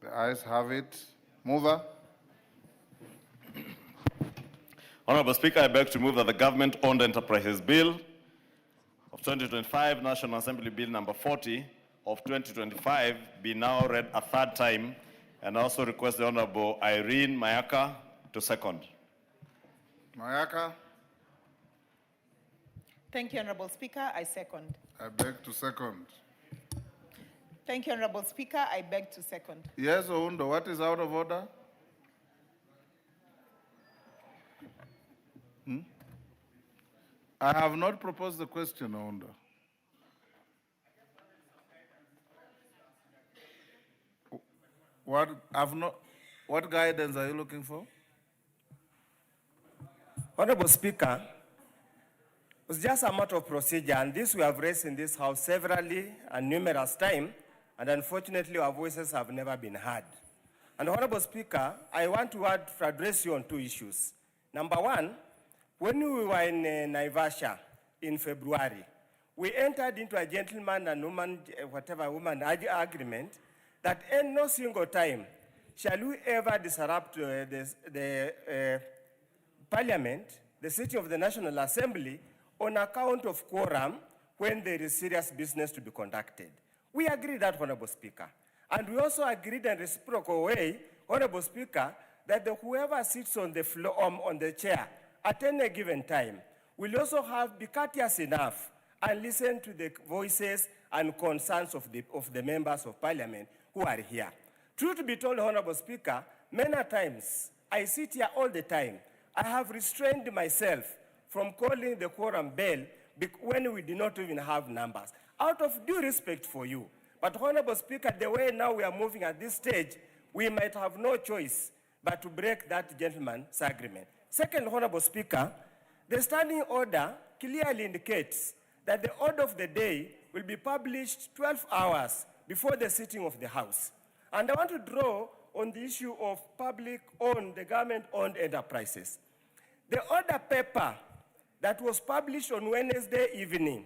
The ayes have it. Mover. Honorable Speaker, I beg to move that the Government-Owned Enterprises Bill of 2025, National Assembly Bill number 40 of 2025, be now read a third time, and also request the Honorable Irene Mayaka to second. Mayaka. Thank you, Honorable Speaker. I second. I beg to second. Thank you, Honorable Speaker. I beg to second. Yes, Oundo, what is out of order? I have not proposed the question, Oundo. What guidance are you looking for? Honorable Speaker, it's just a matter of procedure, and this we have raised in this House severally and numerous times, and unfortunately our voices have never been heard. And Honorable Speaker, I want to address you on two issues. Number one, when we were in Naivasha in February, we entered into a gentleman and woman, woman agreement that in no single time shall we ever disrupt the Parliament, the sitting of the National Assembly, on account of quorum when there is serious business to be conducted. We agree that, Honorable Speaker. And we also agreed in a reciprocal way, Honorable Speaker, that whoever sits on the floor, on the chair at any given time will also be courteous enough and listen to the voices and concerns of the members of Parliament who are here. Truth be told, Honorable Speaker, many times, I sit here all the time. I have restrained myself from calling the quorum bell when we do not even have numbers, out of due respect for you. But Honorable Speaker, the way now we are moving at this stage, we might have no choice but to break that gentleman's agreement. Second, Honorable Speaker, the standing order clearly indicates that the order of the day will be published 12 hours before the sitting of the House. And I want to draw on the issue of public-owned, the government-owned enterprises. The order paper that was published on Wednesday evening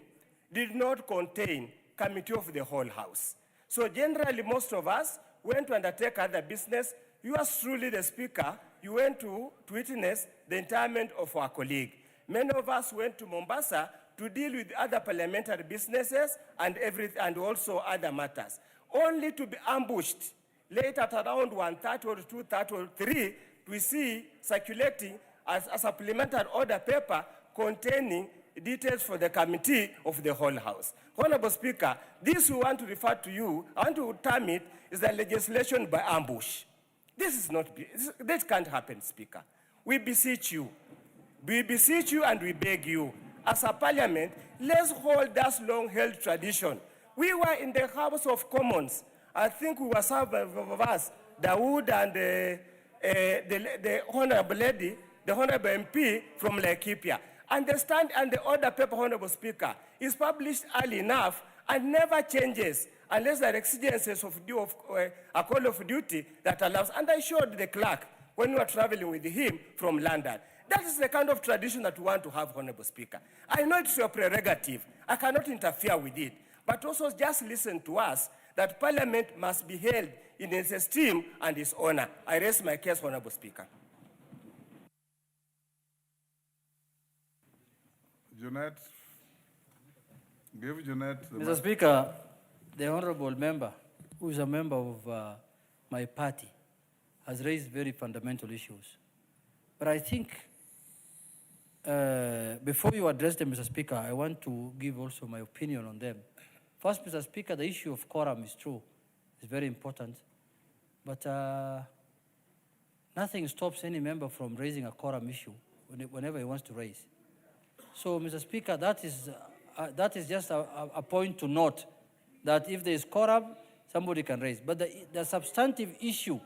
did not contain committee of the whole House. So generally, most of us went to undertake other business. Yours truly, the Speaker, you went to witness the interment of our colleague. Many of us went to Mombasa to deal with other parliamentary businesses and also other matters, only to be ambushed late at around 1:30 or 2:30 or 3, we see circulating as a supplementary order paper containing details for the committee of the whole House. Honorable Speaker, this we want to refer to you, I want to term it, is the legislation by ambush. This can't happen, Speaker. We beseech you and we beg you, as a Parliament, let's hold that long-held tradition. We were in the House of Commons. I think we were some of us, Dawood and the Honorable Lady, the Honorable MP from Laikipia. And the order paper, Honorable Speaker, is published early enough and never changes unless there are exigencies of a call of duty that allows. And I showed the clerk when we were traveling with him from London. That is the kind of tradition that we want to have, Honorable Speaker. I know it's your prerogative. I cannot interfere with it. But also just listen to us that Parliament must be held in its esteem and its honor. I raise my case, Honorable Speaker. Junet. Give Junet the Mr. Speaker, the honorable member, who is a member of my party, has raised very fundamental issues. But I think before you address them, Mr. Speaker, I want to give also my opinion on them. First, Mr. Speaker, the issue of quorum is true. It's very important. But nothing stops any member from raising a quorum issue whenever he wants to raise. So, Mr. Speaker, that is just a point to note, that if there is quorum, somebody can raise. But the substantive issue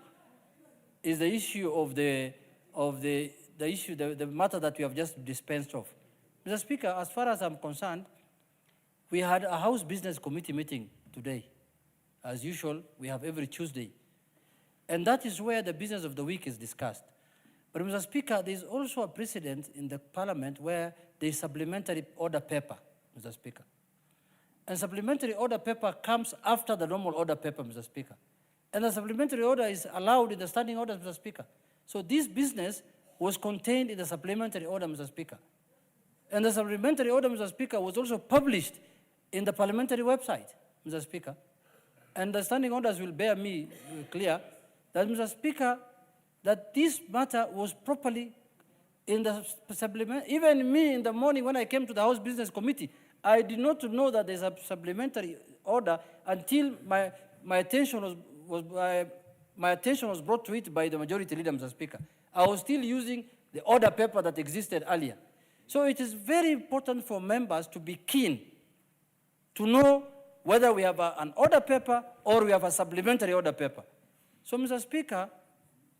is the issue of the matter that we have just dispensed of. Mr. Speaker, as far as I'm concerned, we had a House Business Committee meeting today. As usual, we have every Tuesday. And that is where the business of the week is discussed. But, Mr. Speaker, there is also a precedent in the Parliament where there is supplementary order paper, Mr. Speaker. And supplementary order paper comes after the normal order paper, Mr. Speaker. And the supplementary order is allowed in the standing orders, Mr. Speaker. So this business was contained in the supplementary order, Mr. Speaker. And the supplementary order, Mr. Speaker, was also published in the parliamentary website, Mr. Speaker. And the standing orders will bear me clear that, Mr. Speaker, that this matter was properly in the supplement. Even me in the morning when I came to the House Business Committee, I did not know that there's a supplementary order until my attention was brought to it by the majority leader, Mr. Speaker. I was still using the order paper that existed earlier. So it is very important for members to be keen to know whether we have an order paper or we have a supplementary order paper. So, Mr. Speaker,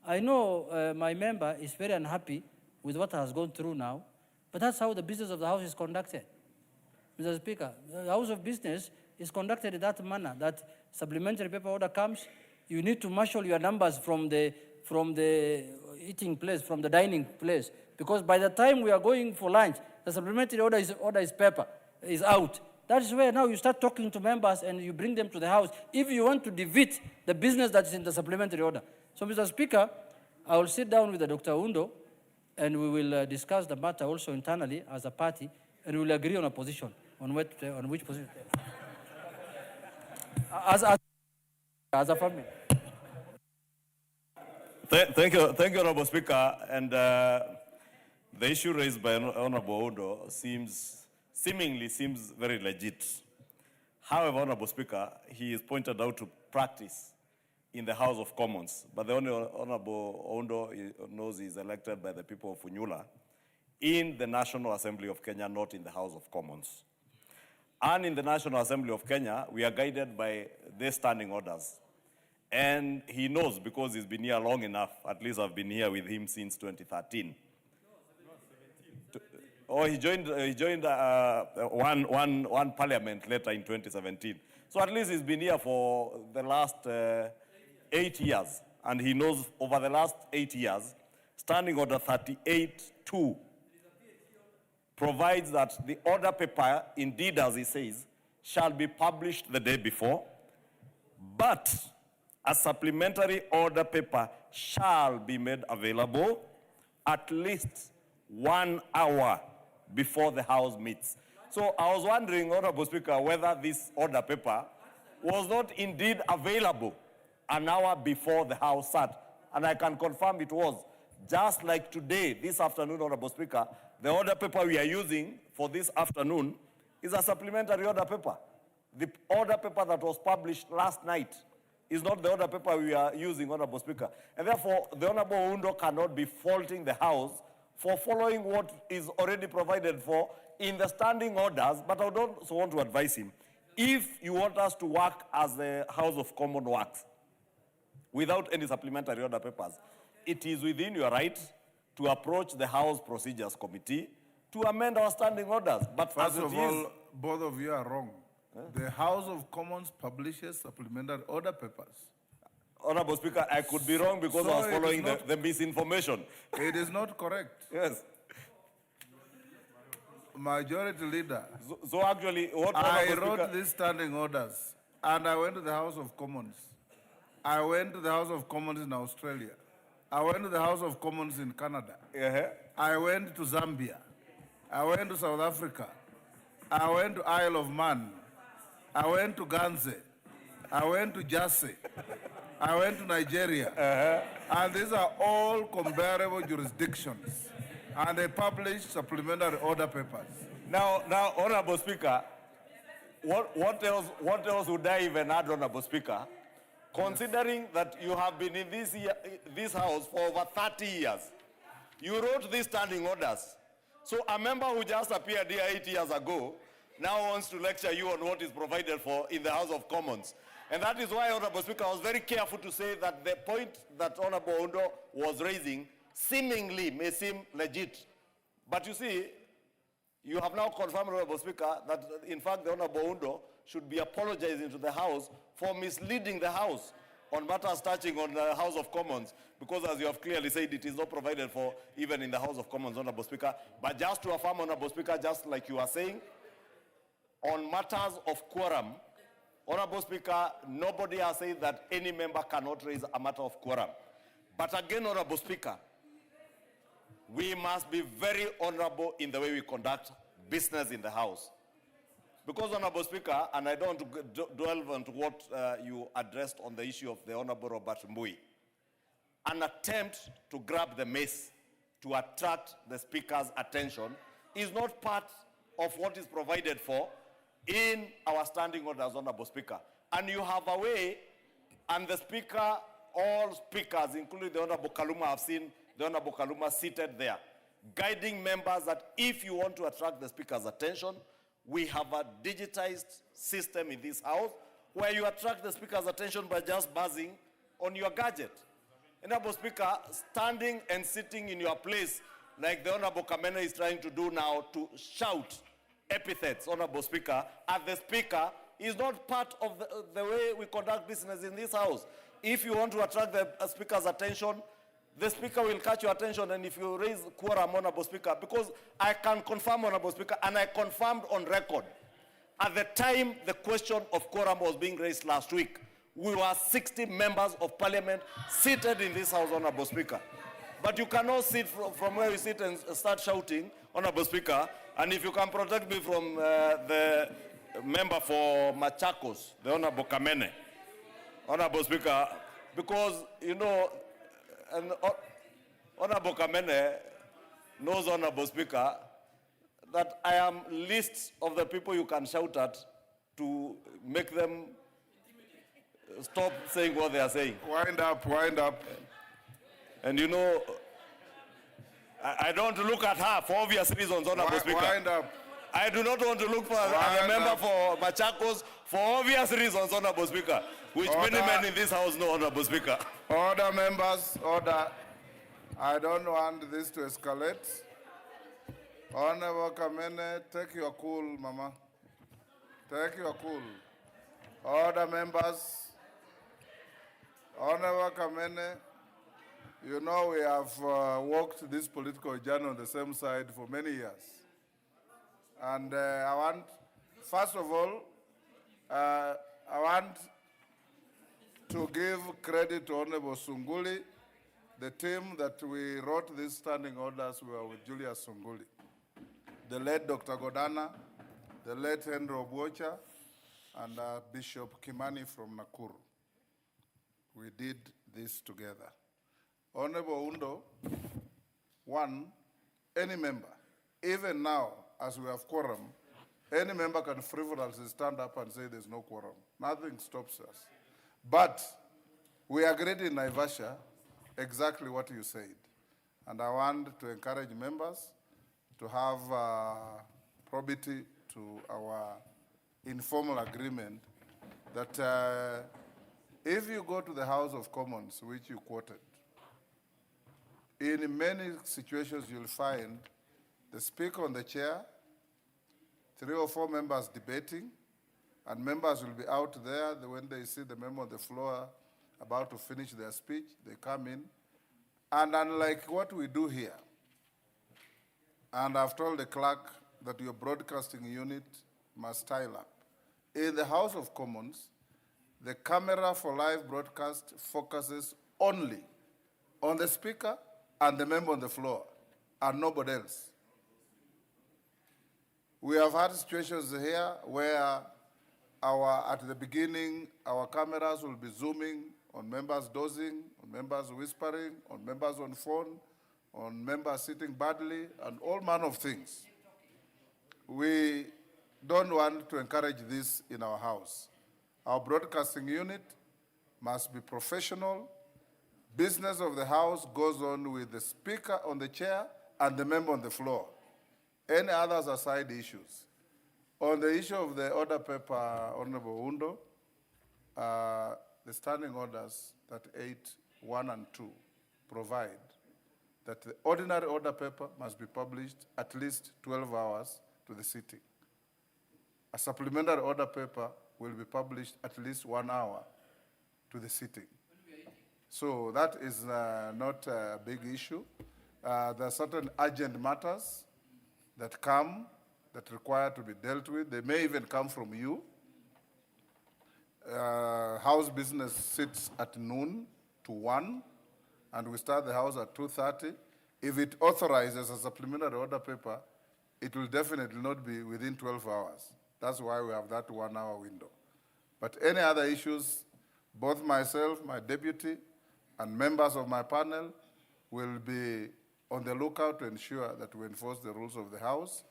I know my member is very unhappy with what has gone through now, but that's how the business of the House is conducted. Mr. Speaker, the House of Business is conducted in that manner, that supplementary paper order comes, you need to marshal your numbers from the eating place, from the dining place, because by the time we are going for lunch, the supplementary order is paper, is out. That is where now you start talking to members and you bring them to the House if you want to defeat the business that is in the supplementary order. So, Mr. Speaker, I will sit down with Dr. Undo and we will discuss the matter also internally as a party, and we will agree on a position, on which position. As a family. Thank you, Honorable Speaker. And the issue raised by Honorable Undo seemingly seems very legit. However, Honorable Speaker, he is pointed out to practice in the House of Commons, but the only Honorable Undo knows he is elected by the people of Unyula in the National Assembly of Kenya, not in the House of Commons. And in the National Assembly of Kenya, we are guided by their standing orders. And he knows because he's been here long enough. At least I've been here with him since 2013. He joined one parliament later in 2017. So at least he's been here for the last 8 years. And he knows over the last 8 years, Standing Order 38-2 provides that the order paper, indeed as he says, shall be published the day before, but a supplementary order paper shall be made available at least 1 hour before the House meets. So I was wondering, Honorable Speaker, whether this order paper was not indeed available an hour before the House sat. And I can confirm it was. Just like today, this afternoon, Honorable Speaker, the order paper we are using for this afternoon is a supplementary order paper. The order paper that was published last night is not the order paper we are using, Honorable Speaker. And therefore, the Honorable Undo cannot be faulting the House for following what is already provided for in the standing orders, but I would also want to advise him, if you want us to work as the House of Commons works, without any supplementary order papers, it is within your right to approach the House Procedures Committee to amend our standing orders. But First of all, both of you are wrong. The House of Commons publishes supplementary order papers. Honorable Speaker, I could be wrong because So I was it following is not- the misinformation. It is not correct. Yes. Majority leader, So actually, what I Honorable wrote Speaker, these standing orders and I went to the House of Commons. I went to the House of Commons in Australia. I went to the House of Commons in Canada. I went to Zambia. I went to South Africa. I went to Isle of Man. I went to Ganze. I went to Jersey. I went to Nigeria. And these are all comparable jurisdictions. And they publish supplementary order papers. Now, Honorable Speaker, what else would I even add, Honorable Speaker? Considering that you have been in this House for over 30 years, you wrote these standing orders. So a member who just appeared here 8 years ago now wants to lecture you on what is provided for in the House of Commons. And that is why, Honorable Speaker, I was very careful to say that the point that Honorable Undo was raising seemingly may seem legit. But you see, you have now confirmed, Honorable Speaker, that in fact the Honorable Undo should be apologizing to the House for misleading the House on matters touching on the House of Commons, because as you have clearly said, it is not provided for even in the House of Commons, Honorable Speaker. But just to affirm, Honorable Speaker, just like you are saying, on matters of quorum, Honorable Speaker, nobody has said that any member cannot raise a matter of quorum. But again, Honorable Speaker, we must be very honorable in the way we conduct business in the House. Because, Honorable Speaker, and I don't want to delve into what you addressed on the issue of the Honorable Robert Mbui, an attempt to grab the mace to attract the Speaker's attention is not part of what is provided for in our standing orders, Honorable Speaker. And you have a way, and the Speaker, all speakers, including the Honorable Kaluma, have seen the Honorable Kaluma seated there, guiding members that if you want to attract the Speaker's attention, we have a digitized system in this House where you attract the Speaker's attention by just buzzing on your gadget. Honorable Speaker, standing and sitting in your place like the Honorable Kamene is trying to do now to shout epithets, Honorable Speaker, at the Speaker is not part of the way we conduct business in this House. If you want to attract the Speaker's attention, the Speaker will catch your attention, and if you raise quorum, Honorable Speaker, because I can confirm, Honorable Speaker, and I confirmed on record, at the time the question of quorum was being raised last week, we were 60 members of Parliament seated in this House, Honorable Speaker. But you cannot sit from where you sit and start shouting, Honorable Speaker, and if you can protect me from the member for Machakos, the Honorable Kamene, Honorable Speaker, because, you know, and Honorable Kamene knows, Honorable Speaker, that I am least of the people you can shout at to make them stop saying what they are saying. Wind up, wind up. And you know, I don't look at her for obvious reasons, Honorable Speaker. Wind up. I do not want to look for a member for Machakos for obvious reasons, Honorable Speaker, which many men in this House know, Honorable Speaker. Order, members, order. I don't want this to escalate. Honorable Kamene, take your cool, Mama. Take your cool. Order, members. Honorable Kamene, you know we have walked this political journey on the same side for many years. And I want, first of all, I want to give credit to Honorable Sunguli. The team that we wrote these standing orders were with Julius Sunguli, the late Dr. Godana, the late Henry Obwocha, and Bishop Kimani from Nakuru. We did this together. Honorable Undo, one, any member, even now, as we have quorum, any member can frivolously stand up and say there's no quorum. Nothing stops us. But we agreed in Naivasha exactly what you said. And I want to encourage members to have probity to our informal agreement that if you go to the House of Commons, which you quoted, in many situations you'll find the Speaker on the chair, 3 or 4 members debating, and members will be out there when they see the member on the floor about to finish their speech, they come in. And unlike what we do here, and I've told the clerk that your broadcasting unit must style up. In the House of Commons, the camera for live broadcast focuses only on the Speaker and the member on the floor, and nobody else. We have had situations here where at the beginning, our cameras will be zooming on members dozing, on members whispering, on members on phone, on members sitting badly, and all manner of things. We don't want to encourage this in our House. Our broadcasting unit must be professional. Business of the House goes on with the Speaker on the chair and the member on the floor. Any others are side issues. On the issue of the order paper, Honorable Undo, the standing orders that 8, 1, and 2 provide that the ordinary order paper must be published at least 12 hours to the sitting. A supplementary order paper will be published at least 1 hour to the sitting. So that is not a big issue. There are certain urgent matters that come that require to be dealt with. They may even come from you. House business sits at noon to 1, and we start the House at 2:30. If it authorizes a supplementary order paper, it will definitely not be within 12 hours. That's why we have that 1-hour window. But any other issues, both myself, my deputy, and members of my panel will be on the lookout to ensure that we enforce the rules of the House.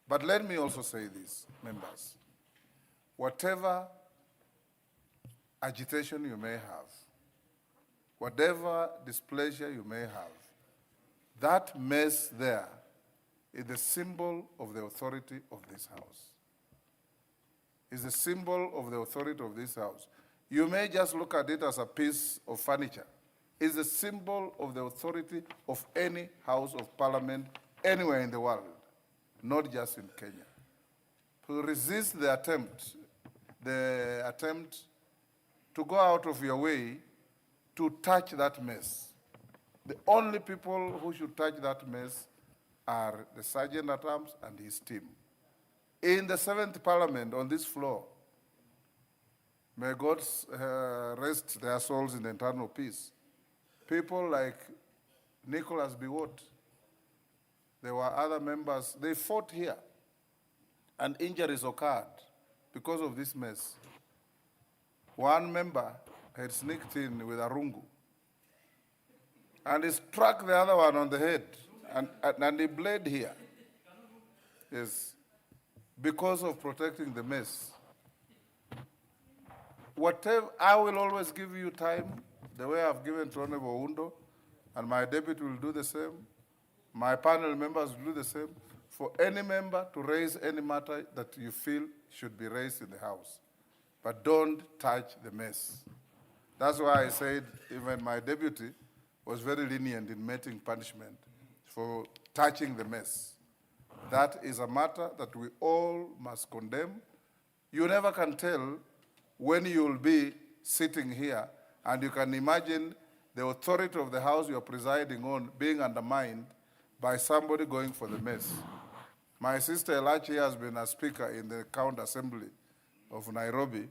But let me also say this, members. Whatever agitation you may have, whatever displeasure you may have, that mess there is the symbol of the authority of this House. It's the symbol of the authority of this House. You may just look at it as a piece of furniture. It's the symbol of the authority of any House of Parliament anywhere in the world, not just in Kenya. To resist the attempt to go out of your way to touch that mess. The only people who should touch that mess are the Sergeant at Arms and his team. In the 7th Parliament on this floor, may God rest their souls in eternal peace, people like Nicholas Biwott, there were other members, they fought here, and injuries occurred because of this mess. One member had sneaked in with a rungu, and he struck the other one on the head, and he bled here. Yes, because of protecting the mess. Whatever, I will always give you time, the way I've given to Honorable Undo, and my deputy will do the same. My panel members will do the same, for any member to raise any matter that you feel should be raised in the House. But don't touch the mess. That's why I said even my deputy was very lenient in meting punishment for touching the mess. That is a matter that we all must condemn. You never can tell when you'll be sitting here, and you can imagine the authority of the House you're presiding on being undermined by somebody going for the mess. My sister Elachi has been a speaker in the County Assembly of Nairobi,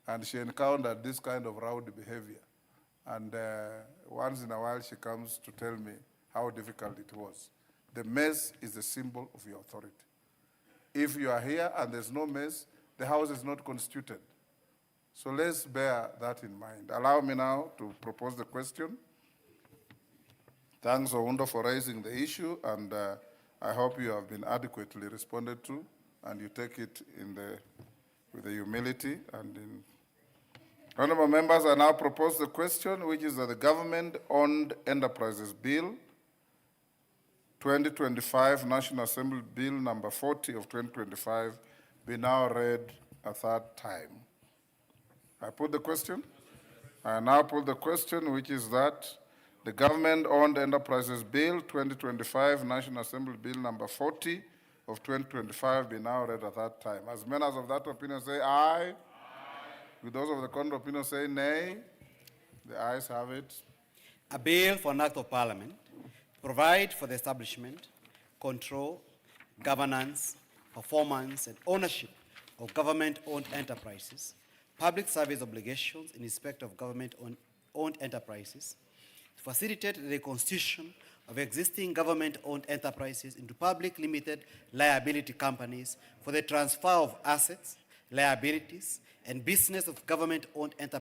and she encountered this kind of rowdy behavior. And once in a while, she comes to tell me how difficult it was. The mess is the symbol of your authority. If you are here and there's no mess, the House is not constituted. So let's bear that in mind. Allow me now to propose the question. Thanks, Oundo, for raising the issue, and I hope you have been adequately responded to, and you take it with the humility. And honorable members, I now propose the question, which is that the Government-Owned Enterprises Bill 2025, National Assembly Bill number 40 of 2025, be now read a third time. I put the question. I now put the question, which is that the Government-Owned Enterprises Bill 2025, National Assembly Bill number 40 of 2025 be now read a third time. As members of that opinion say aye. Aye. With those of the contrary opinion say nay. The ayes have it. A bill for an act of parliament provide for the establishment, control, governance, performance, and ownership of government-owned enterprises, public service obligations in respect of government-owned enterprises, to facilitate the reconstitution of existing government-owned enterprises into public limited liability companies for the transfer of assets, liabilities, and business of government-owned enterprises